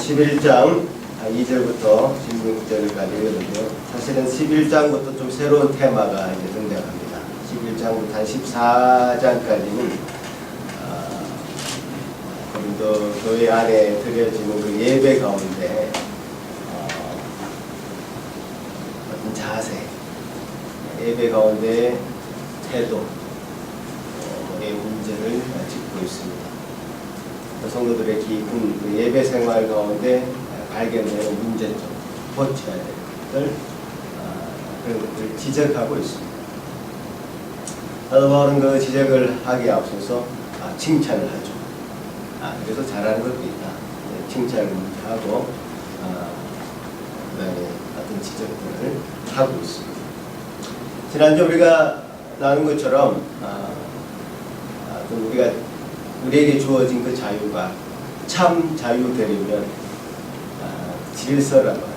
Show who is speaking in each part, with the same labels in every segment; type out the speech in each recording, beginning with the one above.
Speaker 1: 11장 2절부터 16절까지 읽거든요. 사실은 11장부터 좀 새로운 테마가 이제 등장합니다. 11장부터 한 14장까지는 고린도 교회 안에 드려지는 그 예배 가운데 어떤 자세, 예배 가운데 태도의 문제를 짚고 있습니다. 성도들의 깊은 그 예배 생활 가운데 발견되는 문제점, 고쳐야 될 것들, 그런 것들을 지적하고 있습니다. 사도 바울은 그 지적을 하기에 앞서서 칭찬을 하죠. 그래서 잘하는 것도 있다. 칭찬을 하고, 그 다음에 어떤 지적들을 하고 있습니다. 지난주 우리가 나눈 것처럼, 우리에게 주어진 그 자유가 참 자유되려면 질서라고 하는,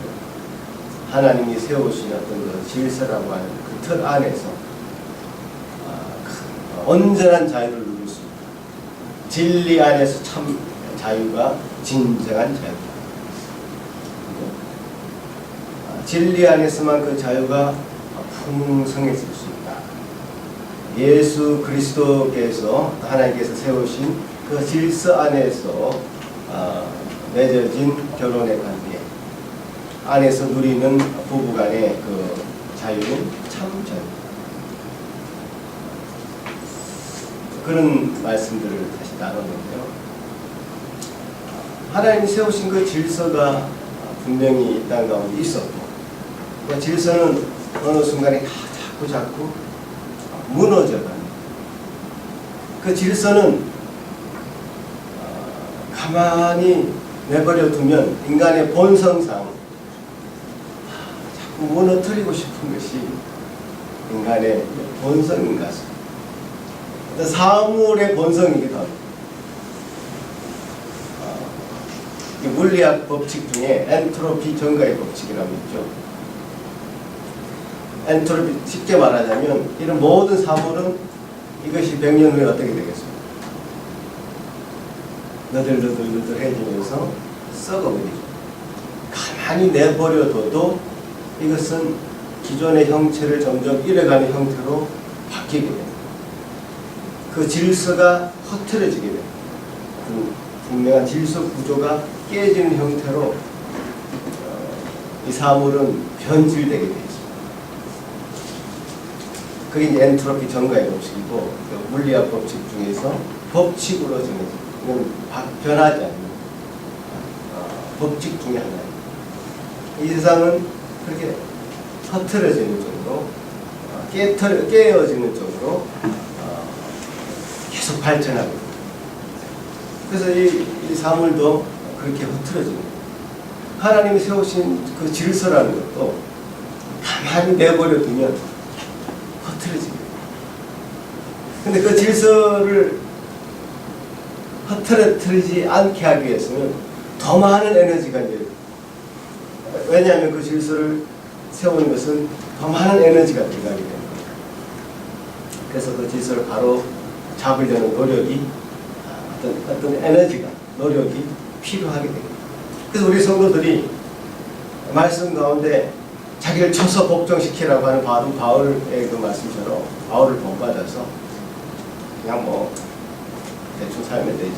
Speaker 1: 하나님이 세우신 어떤 그 질서라고 하는 그 틀 안에서 온전한 자유를 누릴 수 있다. 진리 안에서 참 자유가 진정한 자유다. 진리 안에서만 그 자유가 풍성해질 수 있다. 예수 그리스도께서 하나님께서 세우신 그 질서 안에서 맺어진 결혼의 관계 안에서 누리는 부부간의 그 자유는 참 자유입니다. 그런 말씀들을 다시 나눴는데요. 하나님이 세우신 그 질서가 분명히 이 땅 가운데 있었고, 그 질서는 어느 순간에 자꾸 무너져가는, 그 질서는 가만히 내버려 두면 인간의 본성상 자꾸 무너뜨리고 싶은 것이 인간의 본성인 것 같습니다. 사물의 본성이기도 합니다. 물리학 법칙 중에 엔트로피 증가의 법칙이라고 있죠. 엔트로피, 쉽게 말하자면 이런 모든 사물은 이것이 100년 후에 어떻게 되겠습니까? 너들너들너들해지면서 썩어버리죠. 가만히 내버려둬도 이것은 기존의 형체를 점점 잃어가는 형태로 바뀌게 됩니다. 그 질서가 흐트러지게 됩니다. 분명한 질서 구조가 깨지는 형태로 이 사물은 변질되게 되어 있습니다. 그게 이제 엔트로피 증가의 법칙이고, 물리학 법칙 중에서 법칙으로 정해집니다. 이건 변하지 않는 법칙 중에 하나입니다. 이 세상은 그렇게 흐트러지는 쪽으로, 깨어지는 쪽으로 계속 발전하고 있습니다. 그래서 이 사물도 그렇게 흐트러집니다. 하나님이 세우신 그 질서라는 것도 가만히 내버려 두면 흐트러집니다. 근데 그 질서를 흐트러뜨리지 않게 하기 위해서는 더 많은 에너지가 이제, 왜냐하면 그 질서를 세우는 것은 더 많은 에너지가 들어가게 됩니다. 그래서 그 질서를 바로 잡으려는 노력이, 어떤 에너지가, 노력이 필요하게 됩니다. 그래서 우리 성도들이 말씀 가운데 자기를 쳐서 복종시키라고 하는 바울의 그 말씀처럼 바울을 본받아서 그냥 대충 살면 되지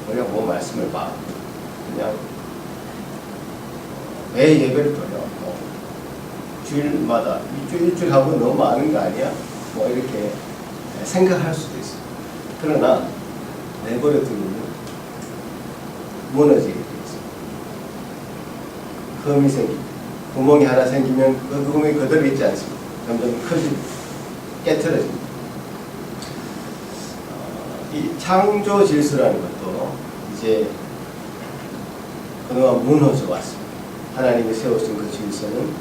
Speaker 1: 그냥 말씀을 봐. 그냥 왜 예배를 드려? 주일마다 일주일 하고 너무 많은 거 아니야? 이렇게 생각할 수도 있어요. 그러나 내버려 두면 무너지게 되어 있습니다. 흠이 생깁니다. 구멍이 하나 생기면 그 구멍이 그대로 있지 않습니다. 점점 커집니다. 깨트려집니다. 이 창조 질서라는 것도 이제 그동안 무너져 왔습니다. 하나님이 세우신 그 질서는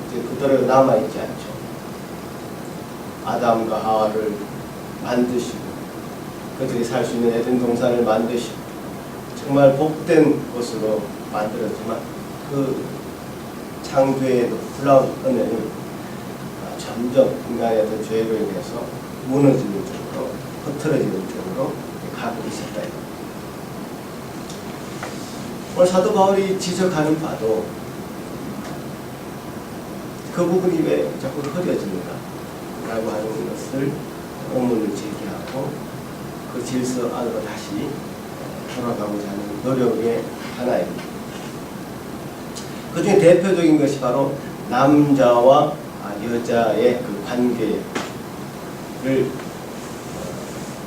Speaker 1: 이제 그대로 남아있지 않죠. 아담과 하와를 만드시고 그들이 살 수 있는 에덴 동산을 만드시고 정말 복된 곳으로 만들었지만 그 창조의 놀라운 은혜는 점점 인간의 어떤 죄로 인해서 무너지는 쪽으로, 흐트러지는 쪽으로 가고 있었다. 오늘 사도 바울이 지적하는 바도 그 부분이 왜 자꾸 흐려지는가 라고 하는 것을 의문을 제기하고 그 질서 안으로 다시 돌아가고자 하는 노력의 하나입니다. 그 중에 대표적인 것이 바로 남자와 여자의 그 관계를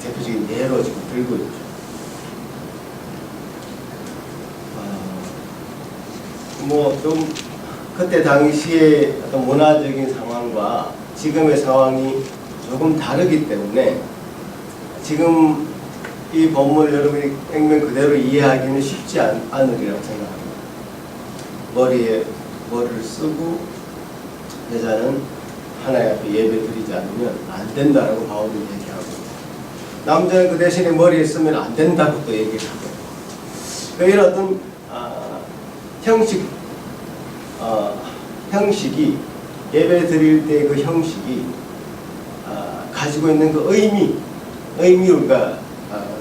Speaker 1: 대표적인 예로 지금 들고 있죠. 뭐 좀 그때 당시의 어떤 문화적인 상황과 지금의 상황이 조금 다르기 때문에 지금 이 본문을 여러분이 액면 그대로 이해하기는 쉽지 않으리라고 생각합니다. 머리에 머리를 쓰고 여자는 하나님 앞에 예배 드리지 않으면 안 된다라고 바울이 얘기하고, 남자는 그 대신에 머리에 쓰면 안 된다고 또 얘기를 하고, 이런 어떤 형식이 예배 드릴 때 그 형식이 가지고 있는 그 의미가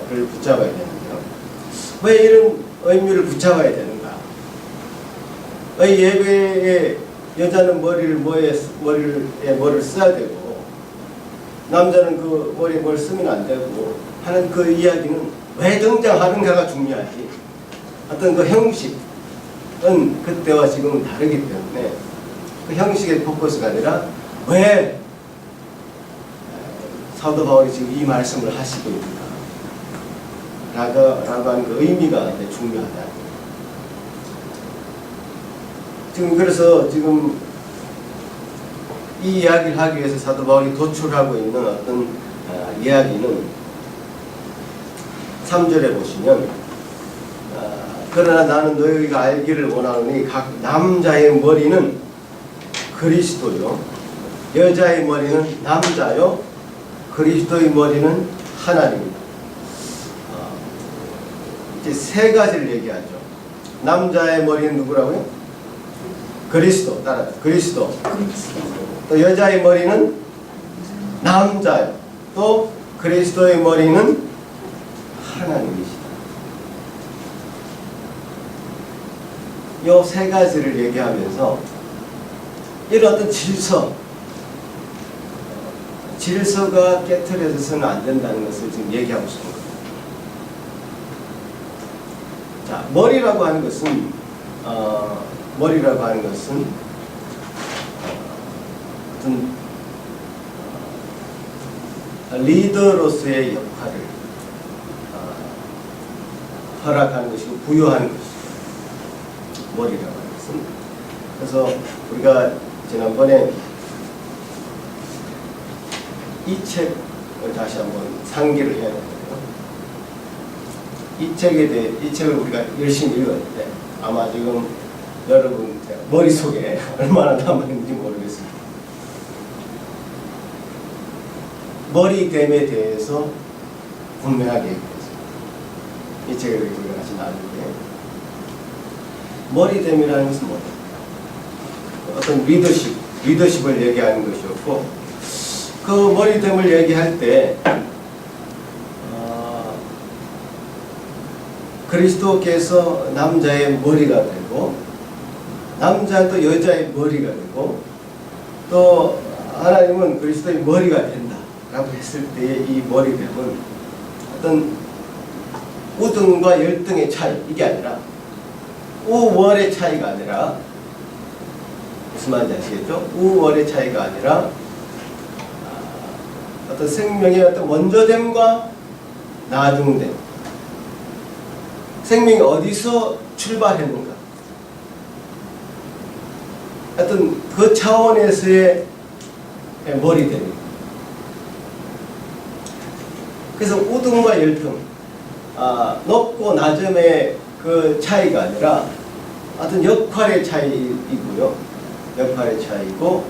Speaker 1: 를 붙잡아야 되는데요. 왜 이런 의미를 붙잡아야 되는가? 예배에 여자는 머리를 써야 되고 남자는 그 머리에 뭘 쓰면 안 되고 하는 그 이야기는 왜 등장하는가가 중요하지. 어떤 그 형식은 그때와 지금은 다르기 때문에 그 형식의 포커스가 아니라 왜 사도 바울이 지금 이 말씀을 하시고 있는가 라고 하는 그 의미가 중요하다. 그래서 지금 이 이야기를 하기 위해서 사도 바울이 도출하고 있는 어떤 이야기는 3절에 보시면 그러나 나는 너희가 알기를 원하노니 각 남자의 머리는 그리스도요 여자의 머리는 남자요 그리스도의 머리는 하나님입니다. 이제 세 가지를 얘기하죠. 남자의 머리는 누구라고요? 그리스도. 따라 그리스도. 또 여자의 머리는 남자요. 또 그리스도의 머리는 하나님이시다. 요 세 가지를 얘기하면서 이런 어떤 질서가 깨트려져서는 안 된다는 것을 지금 얘기하고 싶은 거예요. 자, 머리라고 하는 것은 어떤 리더로서의 역할을 허락하는 것이고 부여하는 것이고 머리라고 하는 것은. 그래서 우리가 지난번에 이 책을 다시 한번 상기를 해야 되는데요. 이 책을 우리가 열심히 읽었는데 아마 지금 여러분 머릿속에 얼마나 남아있는지 모르겠습니다. 머리됨에 대해서 분명하게 얘기했습니다. 이 책을 우리가 같이 나누는데 머리됨이라는 것은 뭐냐? 어떤 리더십을 얘기하는 것이었고 그 머리됨을 얘기할 때 그리스도께서 남자의 머리가 되고 남자는 또 여자의 머리가 되고 또 하나님은 그리스도의 머리가 된다 라고 했을 때의 이 머리됨은 어떤 우등과 열등의 차이, 이게 아니라 우월의 차이가 아니라, 무슨 말인지 아시겠죠? 우월의 차이가 아니라 어떤 생명의 어떤 먼저됨과 나중됨, 생명이 어디서 출발했는가, 어떤 그 차원에서의 머리됨입니다. 그래서 우등과 열등, 높고 낮음의 그 차이가 아니라 어떤 역할의 차이이고요. 역할의 차이고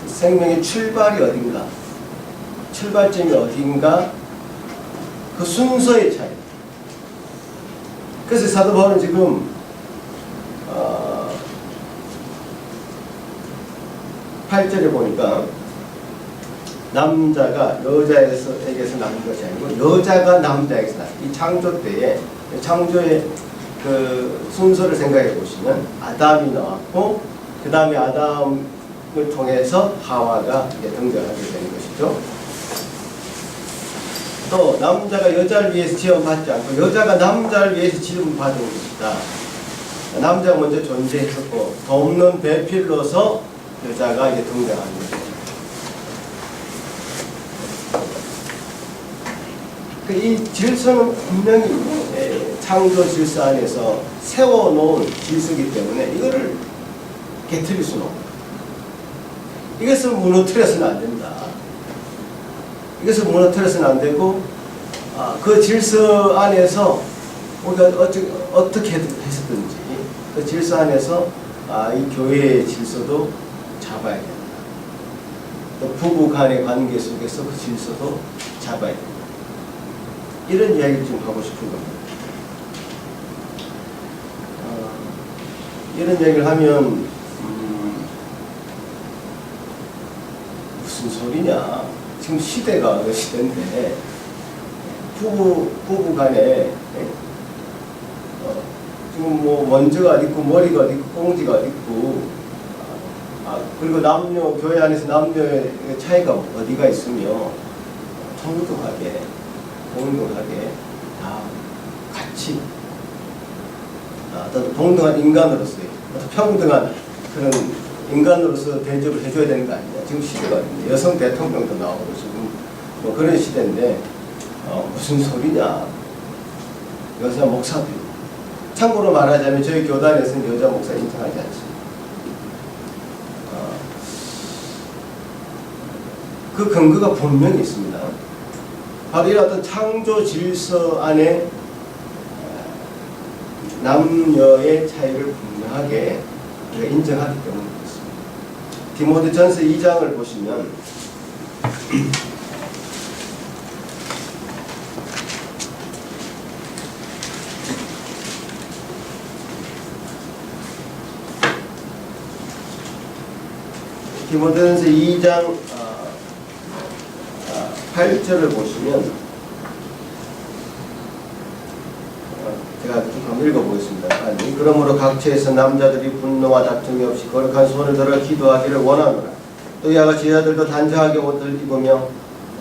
Speaker 1: 생명의 출발이 어딘가, 출발점이 어딘가, 그 순서의 차이. 그래서 사도 바울은 지금 8절에 보니까 남자가 여자에게서 낳은 것이 아니고 여자가 남자에게서 낳은, 이 창조 때에 창조의 그 순서를 생각해 보시면 아담이 나왔고 그 다음에 아담을 통해서 하와가 이제 등장하게 되는 것이죠. 또 남자가 여자를 위해서 지음받지 않고 여자가 남자를 위해서 지음받은 것이다. 남자가 먼저 존재했었고 돕는 배필로서 여자가 이제 등장하는 것이죠. 이 질서는 분명히 창조 질서 안에서 세워놓은 질서이기 때문에 이거를 깨트릴 수는 없다. 이것을 무너뜨려서는 안 된다. 이것을 무너뜨려서는 안 되고 그 질서 안에서 우리가 어떻게 했었든지 그 질서 안에서 이 교회의 질서도 잡아야 된다. 또 부부 간의 관계 속에서 그 질서도 잡아야 된다. 이런 이야기를 좀 하고 싶은 겁니다. 이런 이야기를 하면 무슨 소리냐. 지금 시대가 어느 시대인데 부부 간에 지금 뭐 먼지가 어딨고 머리가 어딨고 꽁지가 어딨고 그리고 남녀 교회 안에서 남녀의 차이가 어디가 있으며 동등하게 다 같이 어떤 동등한 인간으로서의 평등한 그런 인간으로서 대접을 해줘야 되는 거 아니냐. 지금 시대가 여성 대통령도 나오고 지금 뭐 그런 시대인데 무슨 소리냐. 여자 목사도 참고로 말하자면 저희 교단에서는 여자 목사 인정하지 않습니다. 그 근거가 분명히 있습니다. 바로 이런 어떤 창조 질서 안에 남녀의 차이를 분명하게 우리가 인정하기 때문에 그렇습니다. 디모데전서 2장을 보시면 디모데전서 2장 8절을 보시면 제가 좀 한번 읽어보겠습니다. 그러므로 각처에서 남자들이 분노와 다툼이 없이 거룩한 손을 들어 기도하기를 원하노라. 또 이와 같이 여자들도 단정하게 옷을 입으며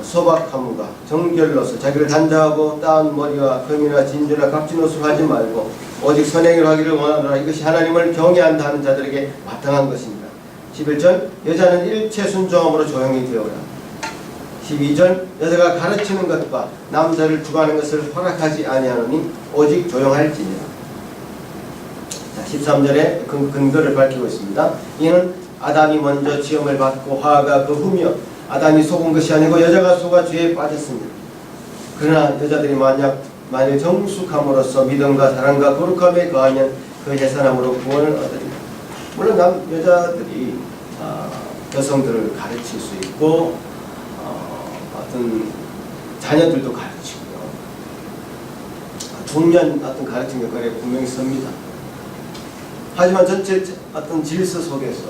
Speaker 1: 소박함과 정결로서 자기를 단정하고 따은 머리와 금이나 진주나 값진 옷을 하지 말고 오직 선행을 하기를 원하노라. 이것이 하나님을 경외한다 하는 자들에게 마땅한 것입니다. 11절 여자는 일체 순종함으로 조용히 되어라. 12절 여자가 가르치는 것과 남자를 주관하는 것을 허락하지 아니하노니 오직 조용할지니라. 자, 13절에 근거를 밝히고 있습니다. 이는 아담이 먼저 지음을 받고 하와가 그 후며 아담이 속은 것이 아니고 여자가 속아 죄에 빠졌습니다. 그러나 여자들이 만일 정숙함으로써 믿음과 사랑과 거룩함에 거하면 그 해산함으로 구원을 얻으리라. 물론 여자들이 여성들을 가르칠 수 있고 어떤 자녀들도 가르치고요. 중요한 어떤 가르침 역할에 분명히 섭니다. 하지만 전체 어떤 질서 속에서는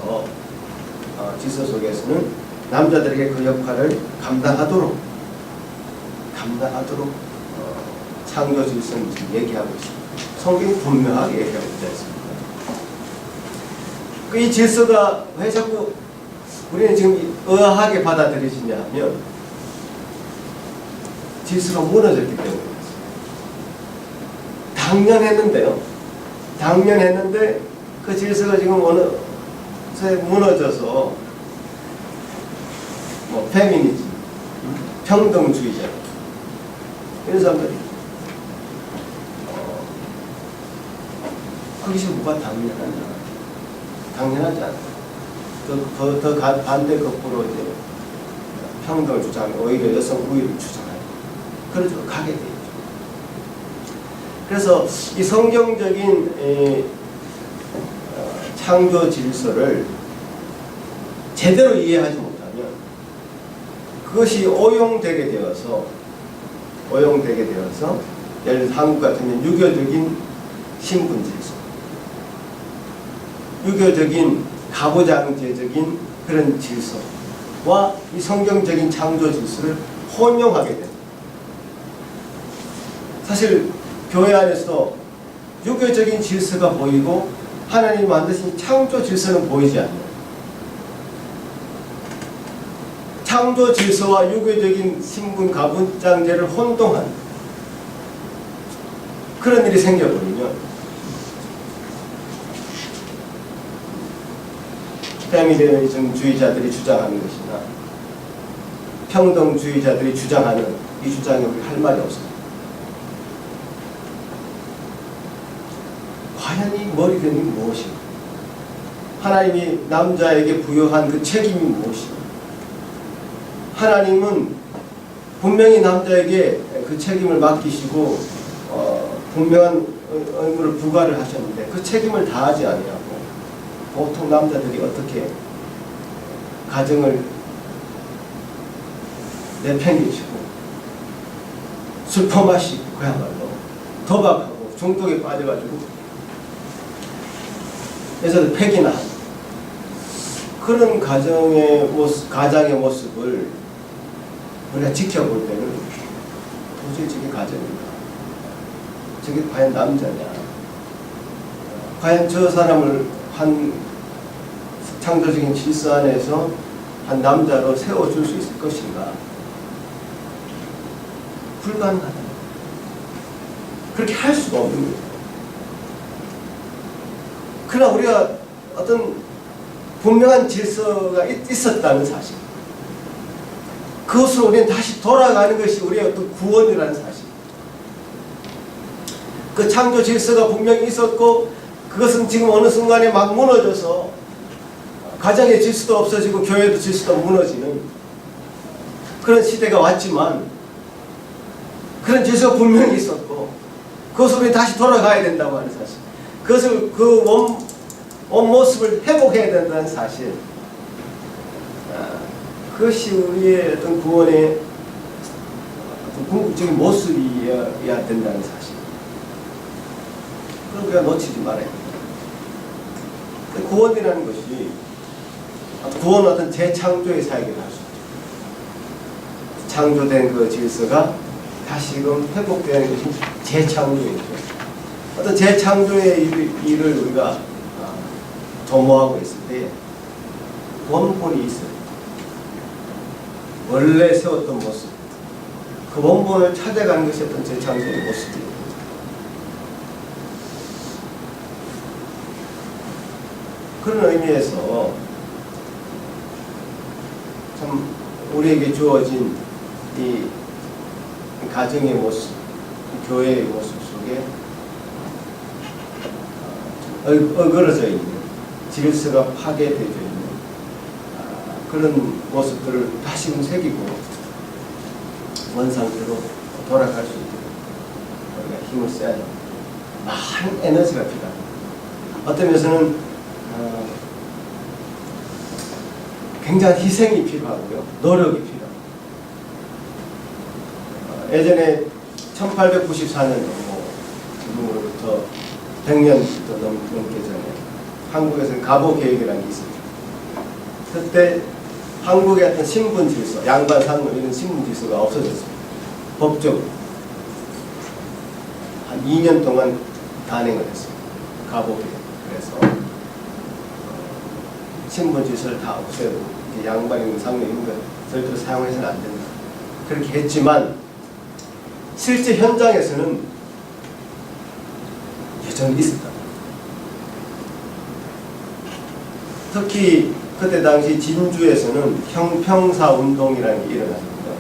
Speaker 1: 남자들에게 그 역할을 감당하도록 창조 질서는 지금 얘기하고 있습니다. 성경이 분명하게 얘기하고 있지 않습니까? 이 질서가 왜 자꾸 우리는 지금 의아하게 받아들이시냐 하면 질서가 무너졌기 때문에 당연했는데 그 질서가 지금 어느새 무너져서 뭐 페미니즘, 평등주의자 이런 사람들이 그것이 뭐가 당연하지 않아요. 더 반대 거꾸로 이제 평등을 주장하고 오히려 여성 우위를 주장하고 그래서 가게 되죠. 그래서 이 성경적인 창조 질서를 제대로 이해하지 못하면 그것이 오용되게 되어서 예를 들어 한국 같으면 유교적인 신분 질서, 유교적인 가부장제적인 그런 질서와 이 성경적인 창조 질서를 혼용하게 됩니다. 사실 교회 안에서도 유교적인 질서가 보이고 하나님이 만드신 창조 질서는 보이지 않는, 창조 질서와 유교적인 신분 가분장제를 혼동한 그런 일이 생겨버리면 페미니즘주의자들이 주장하는 것이나 평등주의자들이 주장하는 이 주장에 우리 할 말이 없습니다. 과연 이 머리견이 무엇인가? 하나님이 남자에게 부여한 그 책임이 무엇인가? 하나님은 분명히 남자에게 그 책임을 맡기시고 분명한 의무를 부과를 하셨는데 그 책임을 다하지 아니하고 보통 남자들이 어떻게 가정을 내팽개치고 술 퍼마시고 그야말로 도박하고 중독에 빠져가지고 여자들 폐기나 하는 그런 가정의 모습을 우리가 지켜볼 때는 도저히 저게 가정인가? 저게 과연 남자냐? 과연 저 사람을 한 창조적인 질서 안에서 한 남자로 세워줄 수 있을 것인가? 불가능하다. 그렇게 할 수가 없는 거예요. 그러나 우리가 어떤 분명한 질서가 있었다는 사실, 그것으로 우리는 다시 돌아가는 것이 우리의 어떤 구원이라는 사실. 그 창조 질서가 분명히 있었고 그것은 지금 어느 순간에 막 무너져서 가정의 질서도 없어지고 교회도 질서도 무너지는 그런 시대가 왔지만 그런 질서가 분명히 있었고 그것으로 우리는 다시 돌아가야 된다고 하는 사실, 그것을 그 원 모습을 회복해야 된다는 사실, 그것이 우리의 어떤 구원의 어떤 궁극적인 모습이어야 된다는 사실. 그걸 우리가 놓치지 말아야 됩니다. 구원이라는 것이 구원은 어떤 재창조의 사역이라 할 수 있죠. 창조된 그 질서가 다시금 회복되는 것이 재창조이죠. 어떤 재창조의 일을 우리가 도모하고 있을 때 원본이 있어요. 원래 세웠던 모습, 그 원본을 찾아가는 것이 어떤 재창조의 모습이에요. 그런 의미에서 참 우리에게 주어진 이 가정의 모습, 교회의 모습 속에 어그러져 있는, 질서가 파괴되어 있는 그런 모습들을 다시금 새기고 원상태로 돌아갈 수 있도록 우리가 힘을 써야 합니다. 많은 에너지가 필요합니다. 어떤 면에서는 굉장한 희생이 필요하고요, 노력이 필요합니다. 예전에 1894년도 지금으로부터 100년도 넘게 전에 한국에서는 가보개혁이라는 게 있었죠. 그때 한국의 어떤 신분 질서, 양반 상무 이런 신분 질서가 없어졌습니다. 법적으로 한 2년 동안 단행을 했습니다. 가보개혁. 그래서 신분 질서를 다 없애고 양반이고 상무 이런 거 절대로 사용해서는 안 된다. 그렇게 했지만 실제 현장에서는 여전히 있었다. 특히 그때 당시 진주에서는 형평사 운동이라는 게 일어났습니다.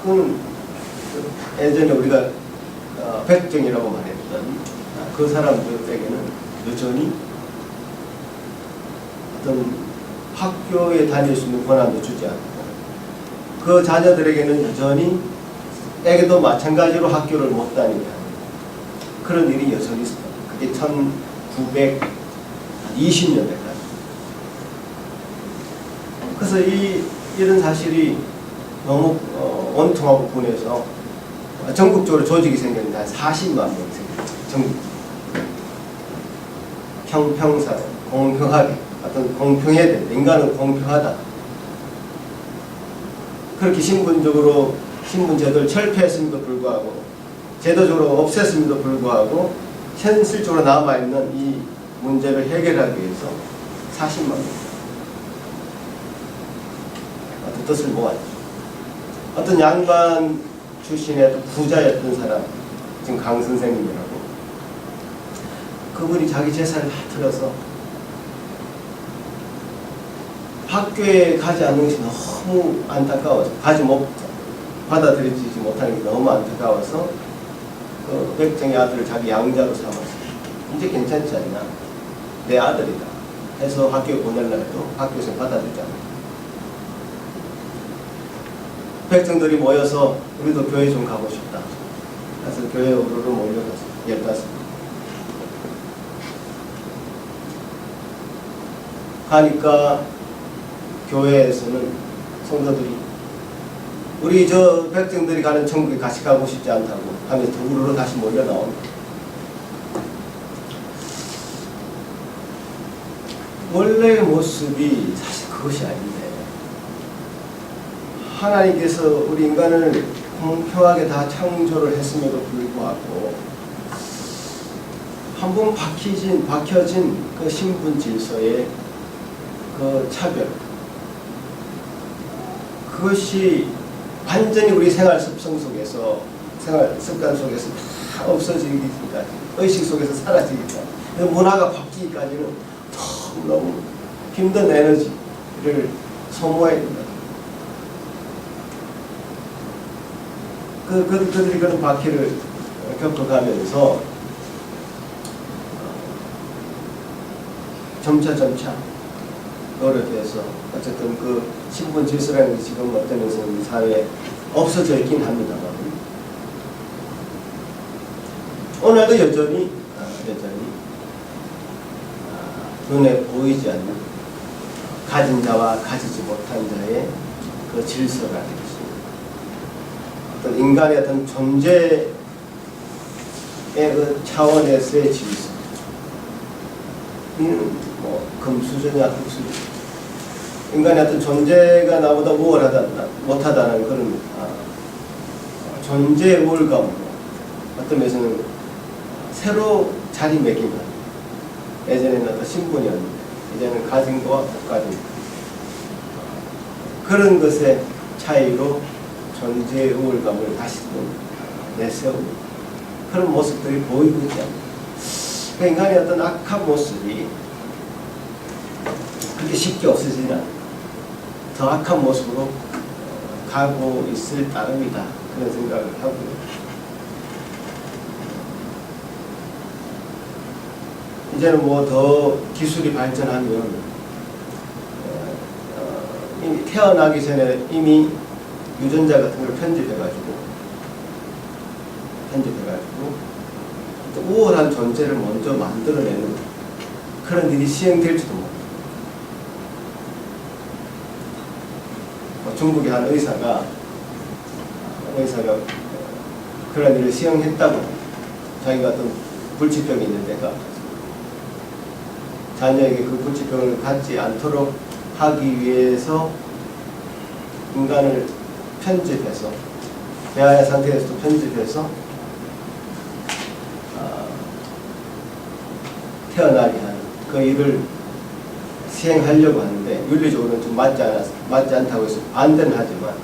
Speaker 1: 그건 예전에 우리가 백정이라고 말했던 그 사람들에게는 여전히 어떤 학교에 다닐 수 있는 권한도 주지 않고 그 자녀들에게는 여전히 애기도 마찬가지로 학교를 못 다니게 하는 그런 일이 여전히 있었다. 그게 1920년대까지. 그래서 이런 사실이 너무 원통하고 분해서 전국적으로 조직이 생겼는데 한 40만 명이 생겼어요. 전국. 형평사, 공평하게, 어떤 공평해야 된다. 인간은 공평하다. 그렇게 신분적으로 신분제도를 철폐했음에도 불구하고 제도적으로 없앴음에도 불구하고 현실적으로 남아있는 이 문제를 해결하기 위해서 40만 명. 어떤 뜻을 모았죠. 어떤 양반 출신의 부자였던 사람, 지금 강 선생님이라고, 그분이 자기 재산을 다 틀어서 학교에 가지 않는 것이 너무 안타까워서 받아들이지 못하는 게 너무 안타까워서 그 백정의 아들을 자기 양자로 삼았어요. 이제 괜찮지 않나? 내 아들이다 해서 학교에 보내려 해도 학교에서 받아들이지 않아요. 백정들이 모여서 우리도 교회 좀 가고 싶다. 그래서 교회 으로 몰려갔어요. 15명. 가니까 교회에서는 성도들이 우리 저 백정들이 가는 천국에 같이 가고 싶지 않다고 하면서 우르르 다시 몰려 나옵니다. 원래의 모습이 사실 그것이 아닌데, 하나님께서 우리 인간을 공평하게 다 창조를 했음에도 불구하고 한 번 박혀진 그 신분 질서의 그 차별, 그것이 완전히 우리 생활 습성 속에서, 생활 습관 속에서 다 없어지기까지, 의식 속에서 사라지기까지, 문화가 바뀌기까지는 너무 힘든 에너지를 소모해야 된다. 그들이 그런 바퀴를 겪어가면서 점차 노력해서 어쨌든 그 신분 질서라는 게 지금 어떤 면에서는 우리 사회에 없어져 있긴 합니다만, 오늘도 여전히 눈에 보이지 않는 가진 자와 가지지 못한 자의 그 질서가 되겠습니다. 어떤 인간의 어떤 존재의 그 차원에서의 질서, 이는 뭐 금수저냐 흙수저, 인간의 어떤 존재가 나보다 못하다는 그런 존재의 우월감으로 어떤 면에서는 새로 자리매김하는, 예전에는 어떤 신분이었는데 이제는 가진 거와 못 가진 그런 것의 차이로 존재의 우월감을 다시 내세우는 그런 모습들이 보이고 있지 않습니다. 그 인간의 어떤 악한 모습이 그렇게 쉽게 없어지지는 않아요. 더 악한 모습으로 가고 있을 따름이다, 그런 생각을 하고요. 이제는 뭐 더 기술이 발전하면 이미 태어나기 전에 이미 유전자 같은 걸 편집해가지고 우월한 존재를 먼저 만들어내는 그런 일이 시행될지도 모릅니다. 중국의 한 의사가 그런 일을 시행했다고 합니다. 자기가 어떤 불치병이 있는 데가 자녀에게 그 불치병을 갖지 않도록 하기 위해서 인간을 편집해서, 대화의 상태에서도 편집해서 태어나게 하는 그 일을 시행하려고 하는데, 윤리적으로는 좀 맞지 않다고 해서 반대는 하지만,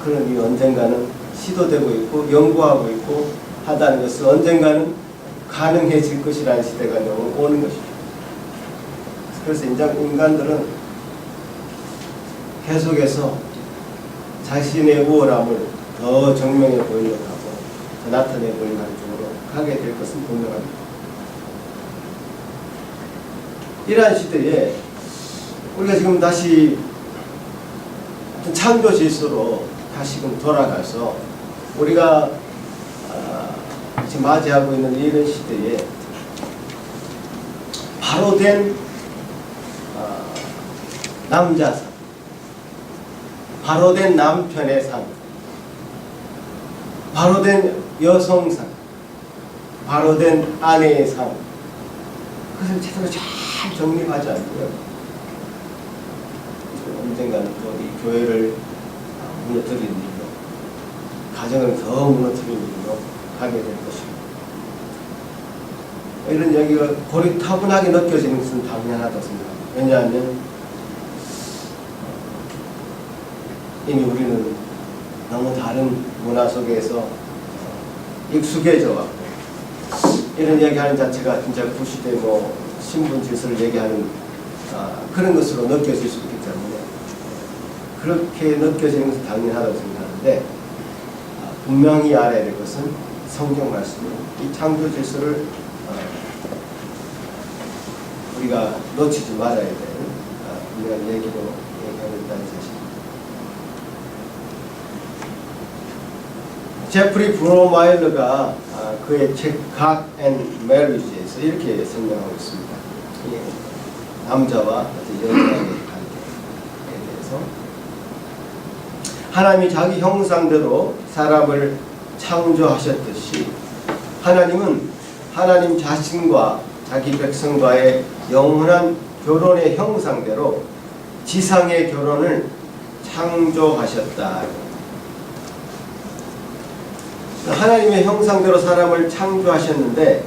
Speaker 1: 그런 일이 언젠가는 시도되고 있고 연구하고 있고 하다는 것은 언젠가는 가능해질 것이라는 시대가 오는 것이죠. 그래서 인간들은 계속해서 자신의 우월함을 더 정명해 보이려고 하고 더 나타내 보이는 쪽으로 가게 될 것은 분명합니다. 이러한 시대에 우리가 지금 다시 창조 질서로 다시금 돌아가서 우리가 지금 맞이하고 있는 이런 시대에 바로된 남자상, 바로된 남편의 상, 바로된 여성상, 바로된 아내의 상, 그것을 제대로 잘 정립하지 않고요, 언젠가는 또 이 교회를 무너뜨리는 일로, 가정을 더 무너뜨리는 일로 가게 될 것입니다. 이런 얘기가 고리타분하게 느껴지는 것은 당연하다고 생각합니다. 왜냐하면 이미 우리는 너무 다른 문화 속에서 익숙해져 왔고, 이런 얘기하는 자체가 진짜 구시대 신분 질서를 얘기하는 그런 것으로 느껴질 수 있기 때문에 그렇게 느껴지는 것은 당연하다고 생각하는데, 분명히 알아야 될 것은 성경 말씀은 이 창조 질서를 우리가 놓치지 말아야 되는 분명한 얘기로 얘기하고 있다는 사실입니다. 제프리 브로마일러가 그의 책 God and Marriage에서 이렇게 설명하고 있습니다. 남자와 여자의 관계에 대해서, 하나님이 자기 형상대로 사람을 창조하셨듯이 하나님은 하나님 자신과 자기 백성과의 영원한 결혼의 형상대로 지상의 결혼을 창조하셨다. 하나님의 형상대로 사람을 창조하셨는데,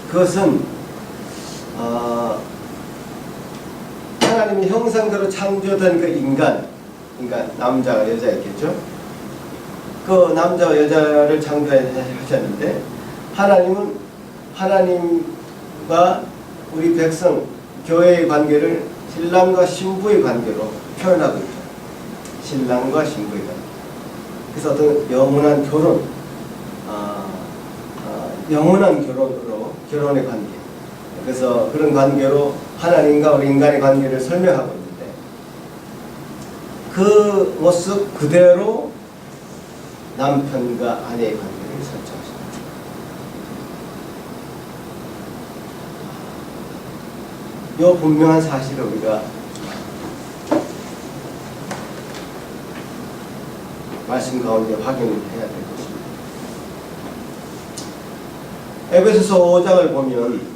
Speaker 1: 그것은 하나님의 형상대로 창조된 그 인간, 그러니까 남자와 여자였겠죠. 그 남자와 여자를 창조하셨는데, 하나님은 하나님과 우리 백성, 교회의 관계를 신랑과 신부의 관계로 표현하고 있죠. 신랑과 신부의 관계. 그래서 어떤 영원한 결혼, 영원한 결혼으로, 결혼의 관계. 그래서 그런 관계로 하나님과 우리 인간의 관계를 설명하고 있는데, 그 모습 그대로 남편과 아내의 관계를 설정하십니다. 이 분명한 사실을 우리가 말씀 가운데 확인해야 될 것입니다. 에베소서 5장을 보면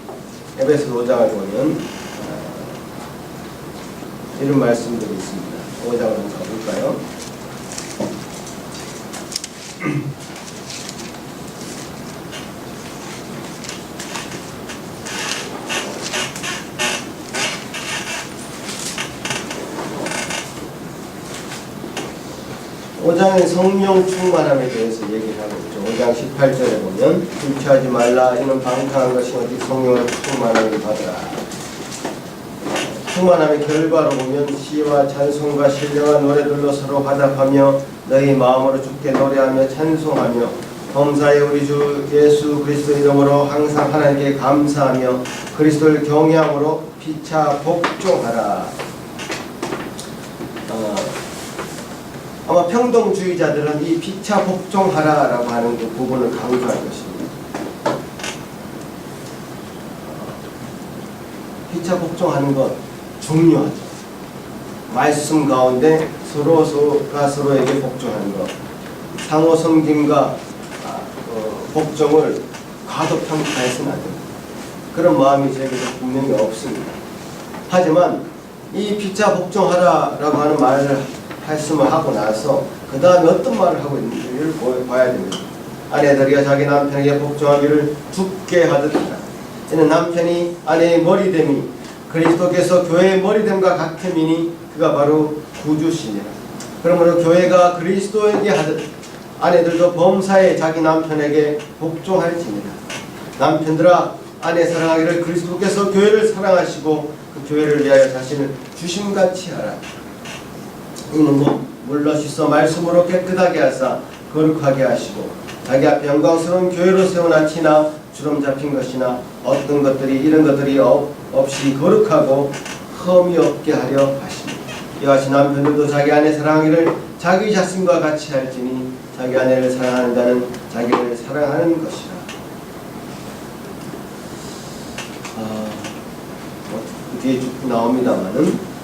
Speaker 1: 이런 말씀들이 있습니다. 5장을 한번 가볼까요? (5장의) 성령 충만함에 대해서 얘기를 하고 있죠. 5장 18절에 보면 불취하지 말라. 이는 방탕한 것이 오직 성령을 충만함을 받으라. 충만함의 결과로 보면 시와 찬송과 신령한 노래들로 서로 화답하며 너희 마음으로 주께 노래하며 찬송하며 범사에 우리 주 예수 그리스도 이름으로 항상 하나님께 감사하며 그리스도를 경외함으로 피차 복종하라. 아마 평등주의자들은 이 피차 복종하라라고 하는 그 부분을 강조할 것입니다. 피차 복종하는 것 중요하죠. 말씀 가운데 서로가 서로에게 복종하는 것, 상호 섬김과 복종을 과도평가해서는 안 됩니다. 그런 마음이 저에게도 분명히 없습니다. 하지만 이 피차 복종하라라고 하는 말을 말씀을 하고 나서 그 다음에 어떤 말을 하고 있는지를 봐야 됩니다. 아내들이여 자기 남편에게 복종하기를 죽게 하듯 하라. 이는 남편이 아내의 머리됨이 그리스도께서 교회의 머리됨과 같음이니 그가 바로 구주시니라. 그러므로 교회가 그리스도에게 하듯 아내들도 범사에 자기 남편에게 복종할지니라. 남편들아 아내 사랑하기를 그리스도께서 교회를 사랑하시고 그 교회를 위하여 자신을 주심같이 하라. 이는 물러 씻어 말씀으로 깨끗하게 하사 거룩하게 하시고 자기 앞에 영광스러운 교회로 세우나 치나 주름 잡힌 것이나 어떤 것들이 이런 것들이 없이 거룩하고 흠이 없게 하려 하십니다. 이와 같이 남편들도 자기 아내 사랑하기를 자기 자신과 같이 할지니 자기 아내를 사랑하는 자는 자기를 사랑하는 것이라. 뒤에 쭉 나옵니다만은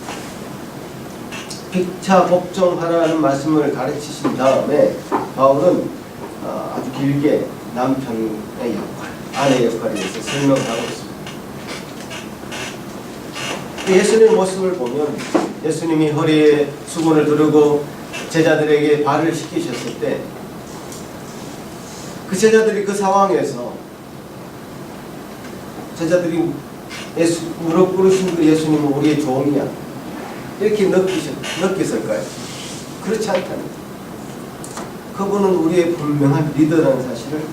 Speaker 1: 피차 복종하라는 말씀을 가르치신 다음에 바울은 아주 길게 남편의 역할, 아내의 역할에 대해서 설명을 하고 있습니다. 예수님의 모습을 보면 예수님이 허리에 수건을 두르고 제자들에게 발을 씻기셨을 때 그 제자들이 그 상황에서 제자들이 무릎 꿇으신 그 예수님은 우리의 종이야 이렇게 느꼈을까요? 그렇지 않다는 거예요. 그분은 우리의 분명한 리더라는 사실을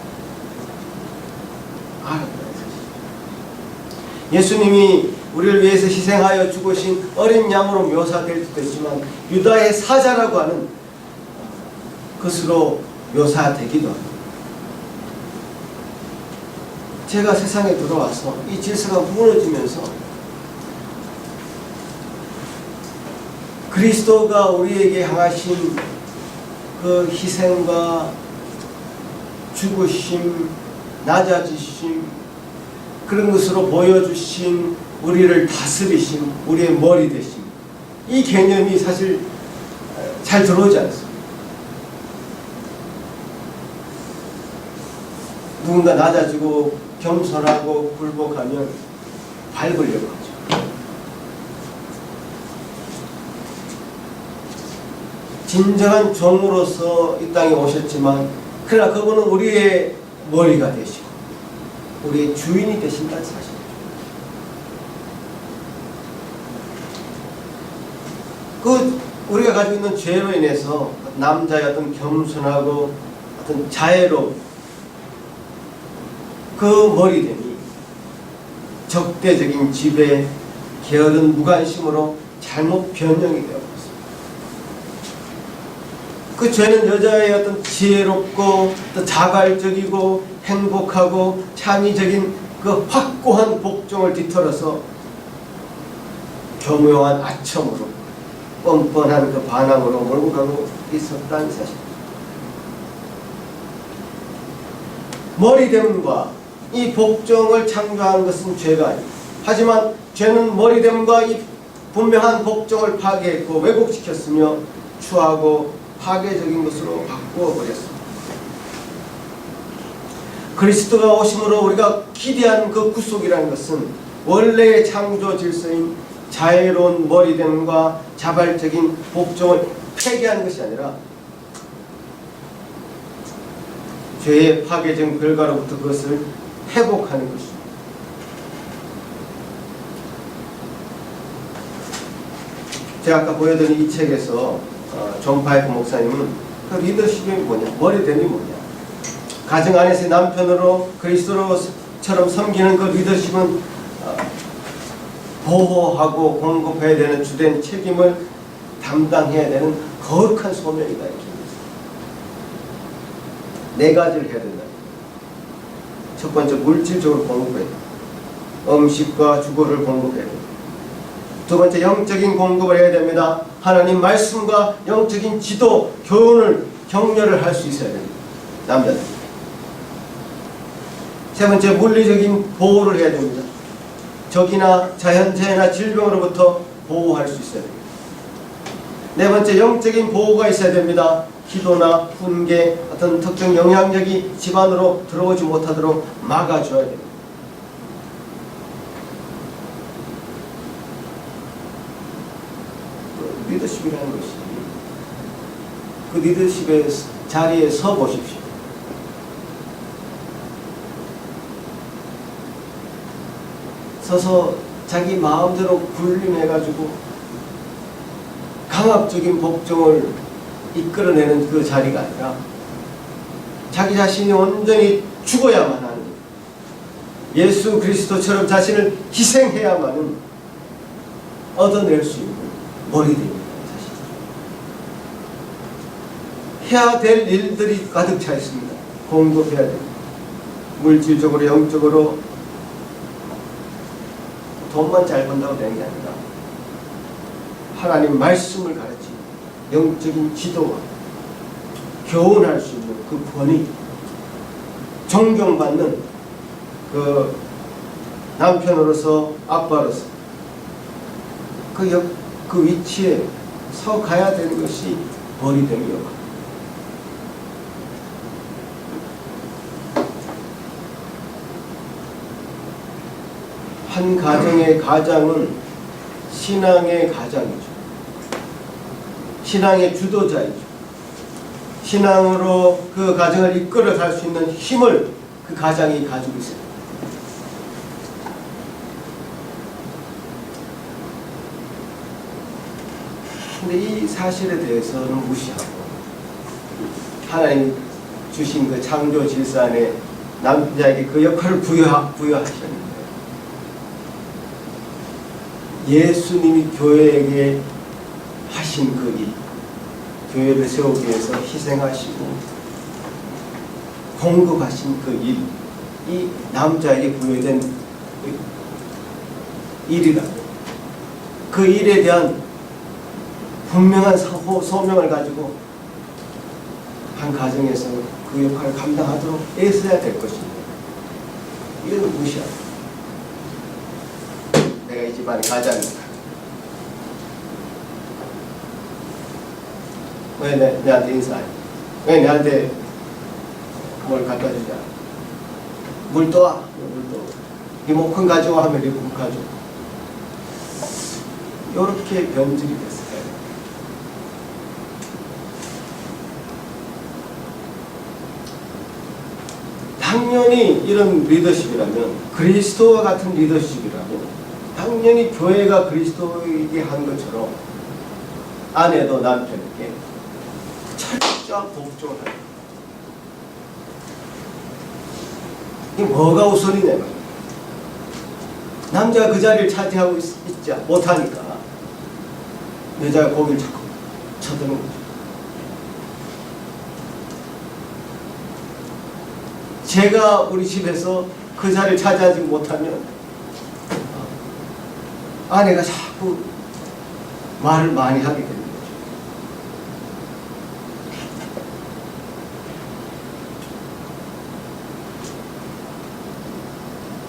Speaker 1: 알았다는 사실. 예수님이 우리를 위해서 희생하여 죽으신 어린 양으로 묘사될 수도 있지만 유다의 사자라고 하는 것으로 묘사되기도 합니다. 제가 세상에 들어와서 이 질서가 무너지면서 그리스도가 우리에게 향하신 그 희생과 죽으심, 낮아지심 그런 것으로 보여주신 우리를 다스리심, 우리의 머리 되심 이 개념이 사실 잘 들어오지 않습니다. 누군가 낮아지고 겸손하고 굴복하면 밟으려고 하죠. 진정한 종으로서 이 땅에 오셨지만 그러나 그분은 우리의 머리가 되시고 우리의 주인이 되신다는 사실이죠. 그 우리가 가지고 있는 죄로 인해서 남자의 어떤 겸손하고 어떤 자애로 그 머리됨이 적대적인 지배, 게으른 무관심으로 잘못 변형이 되었습니다. 그 죄는 여자의 어떤 지혜롭고 또 자발적이고 행복하고 창의적인 그 확고한 복종을 뒤틀어서 교묘한 아첨으로 뻔뻔한 그 반항으로 몰고 가고 있었다는 사실입니다. 머리됨과 이 복종을 창조한 것은 죄가 아닙니다. 하지만 죄는 머리됨과 이 분명한 복종을 파괴했고 왜곡시켰으며 추하고 파괴적인 것으로 바꾸어 버렸습니다. 그리스도가 오심으로 우리가 기대한 그 구속이라는 것은 원래의 창조 질서인 자애로운 머리됨과 자발적인 복종을 폐기하는 것이 아니라 죄의 파괴적 결과로부터 그것을 회복하는 것입니다. 제가 아까 보여드린 이 책에서 존 파이프 목사님은 그 리더십이 뭐냐, 머리됨이 뭐냐, 가정 안에서 남편으로 그리스도처럼 섬기는 그 리더십은 보호하고 공급해야 되는 주된 책임을 담당해야 되는 거룩한 소명이다 이렇게 네 가지를 해야 된다. 첫 번째, 물질적으로 공급해야 된다. 음식과 주거를 공급해야 된다. 두 번째, 영적인 공급을 해야 됩니다. 하나님 말씀과 영적인 지도, 교훈을 격려를 할 수 있어야 됩니다. 남자들. 세 번째, 물리적인 보호를 해야 됩니다. 적이나 자연재해나 질병으로부터 보호할 수 있어야 됩니다. 네 번째, 영적인 보호가 있어야 됩니다. 기도나 훈계, 어떤 특정 영향력이 집안으로 들어오지 못하도록 막아줘야 됩니다. 리더십이라는 것이 그 리더십의 자리에 서 보십시오. 서서 자기 마음대로 군림해가지고 강압적인 복종을 이끌어내는 그 자리가 아니라 자기 자신이 온전히 죽어야만 하는, 예수 그리스도처럼 자신을 희생해야만은 얻어낼 수 있는 머리됩니다. 해야 될 일들이 가득 차 있습니다. 공급해야 됩니다. 물질적으로 영적으로 돈만 잘 번다고 되는 게 아니라 하나님 말씀을 가르치는 영적인 지도와 교훈할 수 있는 그 권위, 존경받는 그 남편으로서 아빠로서 그 위치에 서 가야 되는 것이 머리됨이요. 한 가정의 가장은 신앙의 가장이죠. 신앙의 주도자이죠. 신앙으로 그 가정을 이끌어 갈 수 있는 힘을 그 가장이 가지고 있어요. 근데 이 사실에 대해서는 무시하고 하나님 주신 그 창조 질서 안에 남자에게 그 역할을 부여하셨는데 예수님이 교회에게 하신 그 일, 교회를 세우기 위해서 희생하시고 공급하신 그 일, 이 남자에게 부여된 일이라고 그 일에 대한 분명한 소명을 가지고 한 가정에서 그 역할을 감당하도록 애써야 될 것입니다. 이건 무시하고 내가 이 집안의 가장이다. 왜 내한테 인사해? 왜 내한테 뭘 갖다 주냐? 물 떠와. 물 떠와. 리모컨 가져와 하면 리모컨 가져와. 이렇게 변질이 됐어요. 당연히 이런 리더십이라면 그리스도와 같은 리더십이라면 당연히 교회가 그리스도에게 한 것처럼 아내도 남편에게 철저한 복종을 합니다. 이게 뭐가 우선이냐 말이야. 남자가 그 자리를 차지하고 있지 못하니까 여자가 거기를 자꾸 쳐드는 거죠. 제가 우리 집에서 그 자리를 차지하지 못하면 아내가 자꾸 말을 많이 하게 됩니다.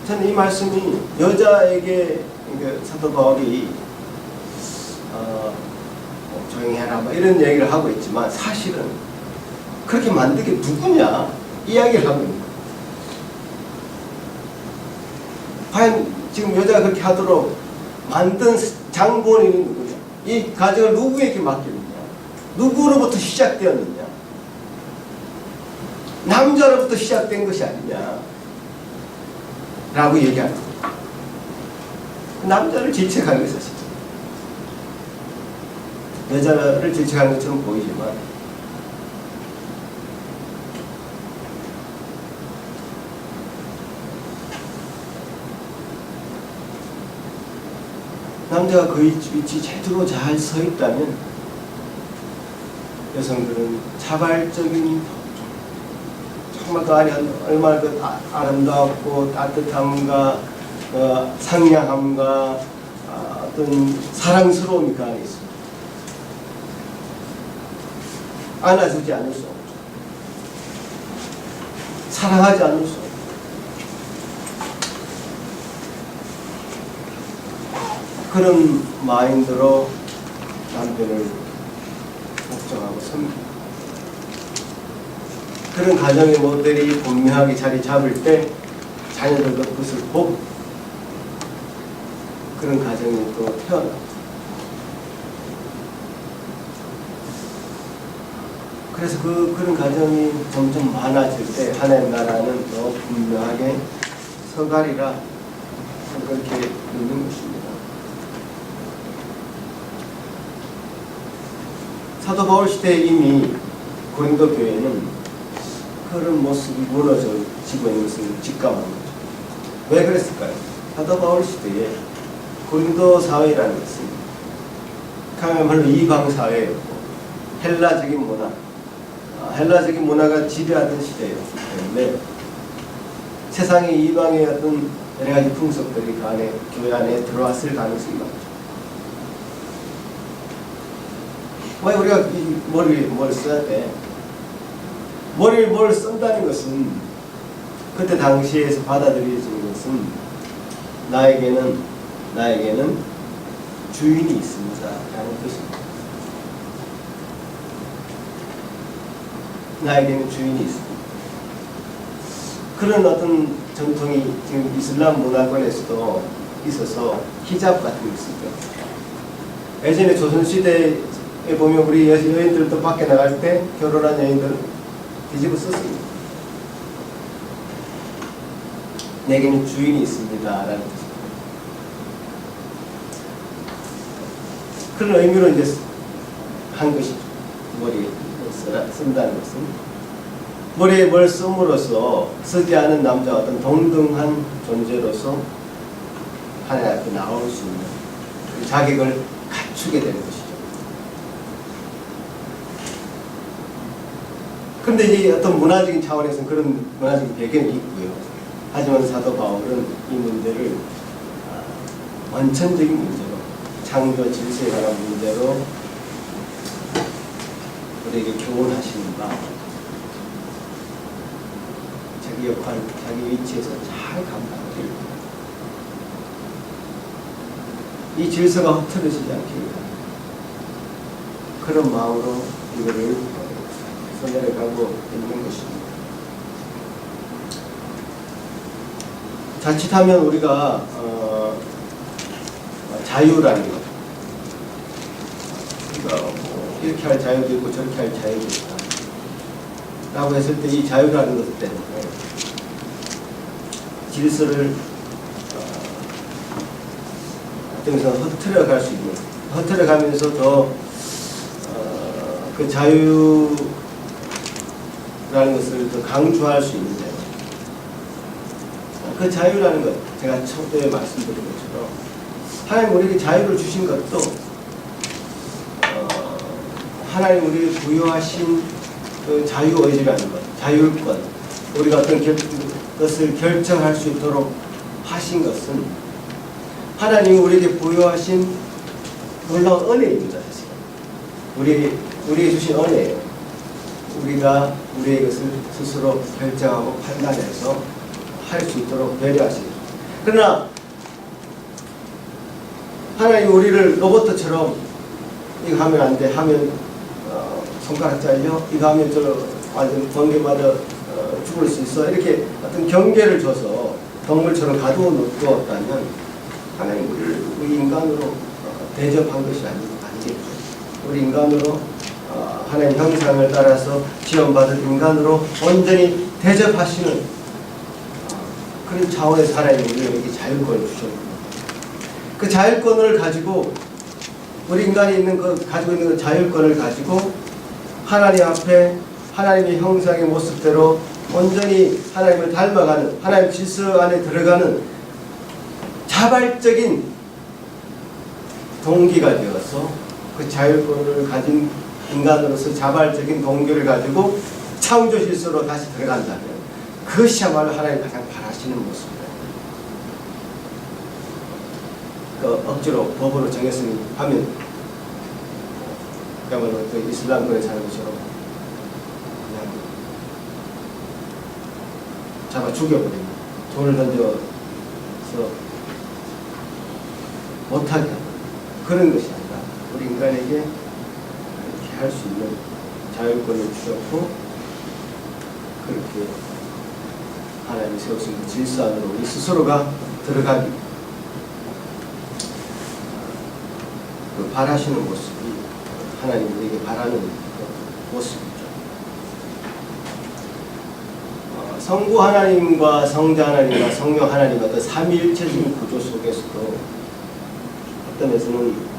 Speaker 1: 저는 이 말씀이 여자에게 사도 바울이 조용히 해라 이런 얘기를 하고 있지만 사실은 그렇게 만든 게 누구냐 이야기를 하고 있는 거예요. 과연 지금 여자가 그렇게 하도록 만든 장본인이 누구냐? 이 가정을 누구에게 맡겼느냐? 누구로부터 시작되었느냐? 남자로부터 시작된 것이 아니냐? 라고 얘기하는 거예요. 남자를 질책하는 것이 사실 여자를 질책하는 것처럼 보이지만 남자가 그 위치 제대로 잘 서 있다면 여성들은 자발적인 정말 그 안에 얼마나 그 아름답고 따뜻함과 상냥함과 어떤 사랑스러움이 그 안에 있습니다. 안아주지 않을 수 없죠. 사랑하지 않을 수 없죠. 그런 마인드로 남편을 걱정하고 섬깁니다. 그런 가정의 모델이 분명하게 자리 잡을 때 자녀들도 그것을 보고 그런 가정이 또 태어납니다. 그래서 그런 가정이 점점 많아질 때 하나님 나라는 더 분명하게 서가리라 그렇게 믿는 것입니다. 사도 바울 시대에 이미 고린도 교회는 그런 모습이 무너지고 있는 것을 직감한 거죠. 왜 그랬을까요? 사도 바울 시대에 고린도 사회라는 것은 그야말로 이방 사회였고 헬라적인 문화가 지배하던 시대였기 때문에 세상의 이방의 어떤 여러 가지 풍속들이 그 안에 교회 안에 들어왔을 가능성이 많죠. 왜 우리가 이 머리에 뭘 써야 돼? 머리에 뭘 쓴다는 것은 그때 당시에서 받아들여지는 것은 나에게는 주인이 있습니다 라는 뜻입니다. 나에게는 주인이 있습니다. 그런 어떤 전통이 지금 이슬람 문화권에서도 있어서 히잡 같은 게 있습니다. 예전에 조선시대에 보면 우리 여인들도 밖에 나갈 때 결혼한 여인들은 뒤집어 썼습니다. 내게는 주인이 있습니다 라는 뜻입니다. 그런 의미로 이제 한 것이죠. 머리에 쓴다는 것은 머리에 뭘 씀으로써 쓰지 않은 남자와 어떤 동등한 존재로서 하나님 앞에 나올 수 있는 그 자격을 갖추게 되는 것이죠. 그런데 이제 어떤 문화적인 차원에서는 그런 문화적인 배경이 있고요. 하지만 사도 바울은 이 문제를 원천적인 문제로, 창조 질서에 관한 문제로 우리에게 교훈하시는 바, 자기 역할, 자기 위치에서 잘 감당하길, 이 질서가 흐트러지지 않길, 그런 마음으로 이거를 써내려가고 있는 것입니다. 자칫하면 우리가 자유라는 것, 우리가 뭐 이렇게 할 자유도 있고 저렇게 할 자유도 있다 라고 했을 때 이 자유라는 것 때문에 질서를 어떤 흐트려 갈 수 있는, 흐트려 가면서 더 그 자유라는 것을 더 강조할 수 있는데, 그 자유라는 것, 제가 처음에 말씀드린 것처럼 하나님 우리에게 자유를 주신 것도 하나님 우리에게 부여하신 그 자유의지라는 것, 자율권, 우리가 어떤 것을 결정할 수 있도록 하신 것은 하나님이 우리에게 부여하신 놀라운 은혜입니다. 사실 우리에게 주신 은혜예요. 우리가 우리의 것을 스스로 결정하고 판단해서 할 수 있도록 배려하시는 것. 그러나 하나님 우리를 로봇처럼 이거 하면 안 돼, 하면 손가락 잘려, 이거 하면 저 완전 번개 맞아 죽을 수 있어, 이렇게 어떤 경계를 줘서 동물처럼 가두어 놓았다면 하나님 우리 인간으로 대접한 것이 아니겠죠. 우리 인간으로 하나님 형상을 따라서 지원받은 인간으로 온전히 대접하시는 그런 차원에서 하나님 우리에게 자율권을 주셨습니다. 그 자율권을 가지고 우리 인간이 가지고 있는 그 자율권을 가지고 하나님 앞에 하나님의 형상의 모습대로 온전히 하나님을 닮아가는, 하나님 질서 안에 들어가는 자발적인 동기가 되어서 그 자율권을 가진 인간으로서 자발적인 동기를 가지고 창조 질서로 다시 들어간다면 그것이야말로 하나님 가장 바라시는 모습입니다. 그 억지로 법으로 정했으니 하면 그야말로 그 이슬람권에 사는 것처럼 그냥 잡아 죽여버리고 돈을 던져서 못하게 하고 그런 것이 아니라 우리 인간에게 이렇게 할 수 있는 자율권을 주셨고, 그렇게 하나님이 세우신 그 질서 안으로 우리 스스로가 들어가기 그 바라시는 모습이 하나님 우리에게 바라는 그 모습이죠. 성부 하나님과 성자 하나님과 성령 하나님 어떤 삼위일체적인 구조 속에서도 어떤 면에서는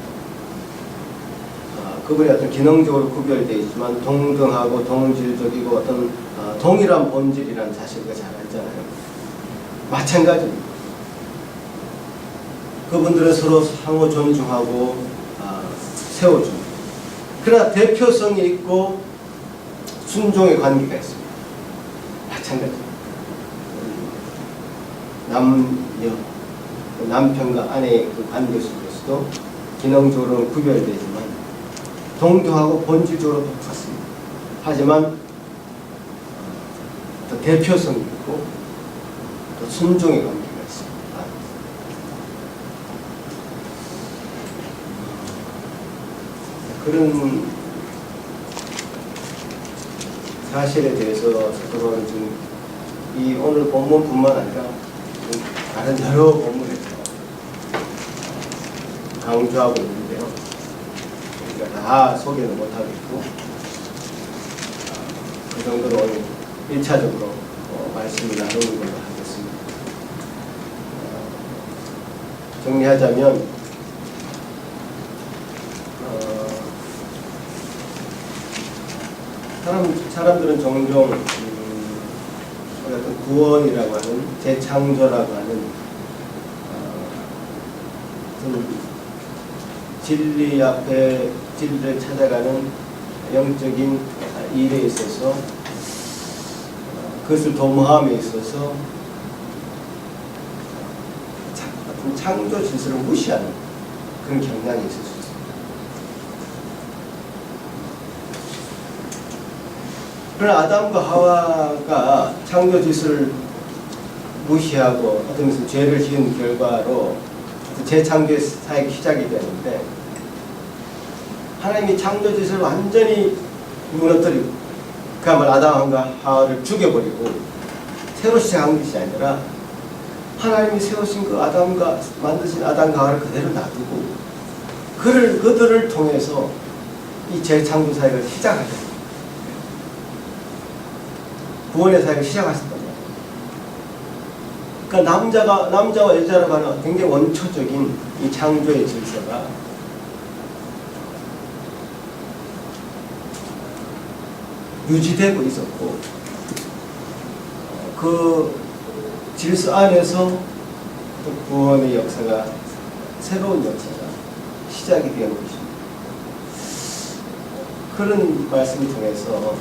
Speaker 1: 그분이 어떤 기능적으로 구별되어 있지만 동등하고 동질적이고 어떤 동일한 본질이라는 사실을 잘 알잖아요. 마찬가지입니다. 그분들은 서로 상호 존중하고 세워줍니다. 그러나 대표성이 있고 순종의 관계가 있습니다. 마찬가지입니다. 남편과 아내의 그 관계 속에서도 기능적으로는 구별되지만 동등하고 본질적으로 똑같습니다. 하지만 또 대표성이 있고 또 순종의 관계가 있습니다. 그런 사실에 대해서 사도바울은 지금 이 오늘 본문뿐만 아니라 다른 여러 본문에서 강조하고 있는데요. 우리가 다 다 소개는 못하겠고 그 정도로 오늘 1차적으로 말씀을 나누는 걸로 하겠습니다. 정리하자면 사람들은 종종 어떤 구원이라고 하는 재창조라고 하는 진리 앞에 진리를 찾아가는 영적인 일에 있어서 그것을 도모함에 있어서 어떤 창조 질서를 무시하는 그런 경향이 있을 수 있습니다. 그러나 아담과 하와가 창조 질서를 무시하고 어떤 것은 죄를 지은 결과로 재창조의 사역이 시작이 되는데 하나님이 창조 질서를 완전히 무너뜨리고 그야말로 아담과 하와를 죽여버리고 새로 시작한 것이 아니라 하나님이 세우신 그 아담과 만드신 아담과 하와를 그대로 놔두고 그들을 통해서 이 재창조 사역을 시작하셨습니다. 구원의 사역을 시작하셨단 말이에요. 그러니까 남자와 여자라고 하는 굉장히 원초적인 이 창조의 질서가 유지되고 있었고 그 질서 안에서 또 구원의 역사가 새로운 역사가 시작이 되는 것입니다. 그런 말씀을 통해서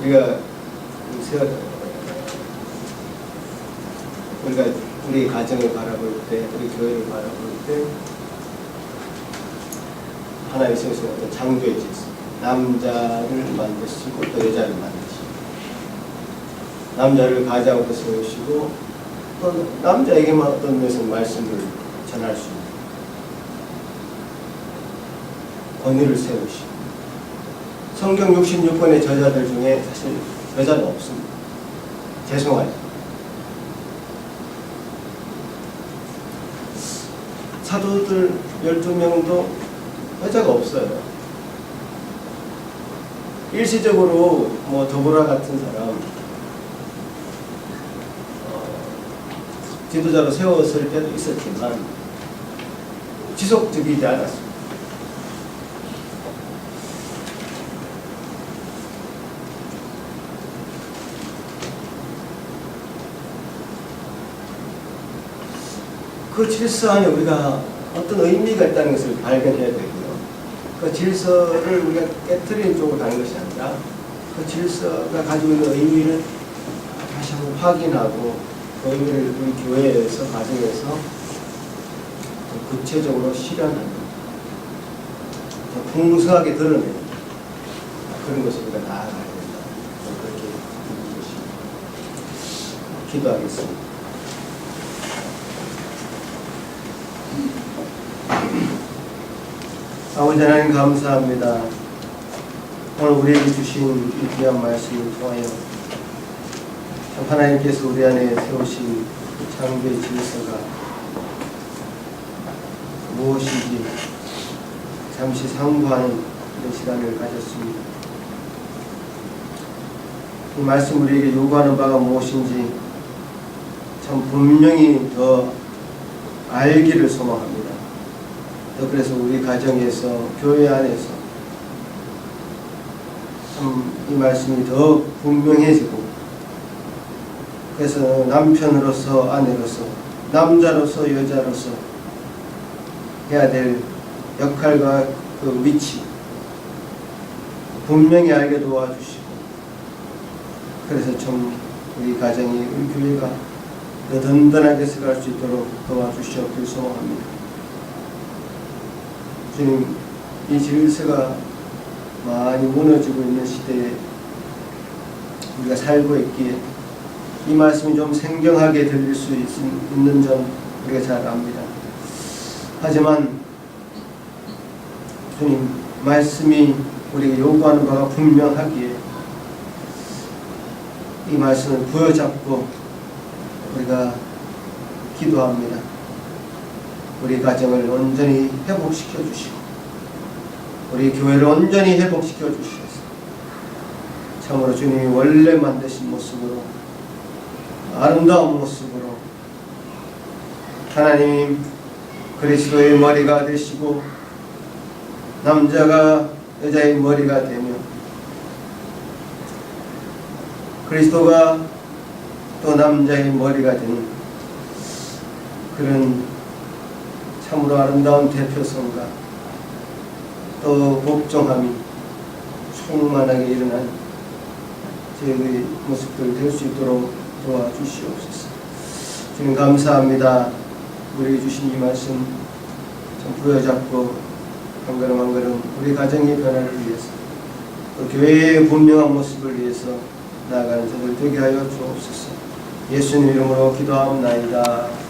Speaker 1: 우리가 우리 가정을 바라볼 때, 우리 교회를 바라볼 때 하나님의 세우신 어떤 창조의 질서, 남자를 만드시고 또 여자를 만드시고 남자를 가장으로 세우시고 또 남자에게만 어떤 것을 말씀을 전할 수 있는 권위를 세우시고 성경 66권의 저자들 중에 사실 여자는 없습니다. 죄송하죠. 사도들 12명도 여자가 없어요. 일시적으로 뭐 도보라 같은 사람 지도자로 세웠을 때도 있었지만 지속적이지 않았습니다. 그 질서 안에 우리가 어떤 의미가 있다는 것을 발견해야 되고요. 그 질서를 우리가 깨트리는 쪽으로 가는 것이 아니라 그 질서가 가지고 있는 의미를 다시 한번 확인하고 그 의미를 우리 교회에서 가정에서 구체적으로 실현하는 더 풍성하게 드러내는 그런 것을 우리가 나아가야 된다. 그렇게 믿는 것입니다. 기도하겠습니다. 아버지 하나님 감사합니다. 오늘 우리에게 주신 이 귀한 말씀을 통하여 하나님께서 우리 안에 세우신 창조의 질서가 무엇인지 잠시 상고하는 이런 시간을 가졌습니다. 이 말씀 우리에게 요구하는 바가 무엇인지 참 분명히 더 알기를 소망합니다. 또 그래서 우리 가정에서 교회 안에서 참 이 말씀이 더 분명해지고 그래서 남편으로서 아내로서 남자로서 여자로서 해야 될 역할과 그 위치 분명히 알게 도와주시고 그래서 참 우리 가정이 우리 교회가 더 든든하게 살아갈 수 있도록 도와주시옵기를 소망합니다. 주님, 이 질서가 많이 무너지고 있는 시대에 우리가 살고 있기에 이 말씀이 좀 생경하게 들릴 수 있는 점 우리가 잘 압니다. 하지만 주님, 말씀이 우리가 요구하는 바가 분명하기에 이 말씀을 부여잡고 우리가 기도합니다. 우리 가정을 온전히 회복시켜 주시고 우리 교회를 온전히 회복시켜 주시옵소서. 참으로 주님이 원래 만드신 모습으로 아름다운 모습으로 하나님 그리스도의 머리가 되시고 남자가 여자의 머리가 되며 그리스도가 또 남자의 머리가 되는 그런 참으로 아름다운 대표성과 또 복종함이 충만하게 일어난 저희의 모습들 될 수 있도록 도와주시옵소서. 주님 감사합니다. 우리에게 주신 이 말씀 좀 부여잡고 한 걸음 한 걸음 우리 가정의 변화를 위해서 또 교회의 분명한 모습을 위해서 나아가는 저들 되게 하여 주옵소서. 예수님 이름으로 기도하옵나이다.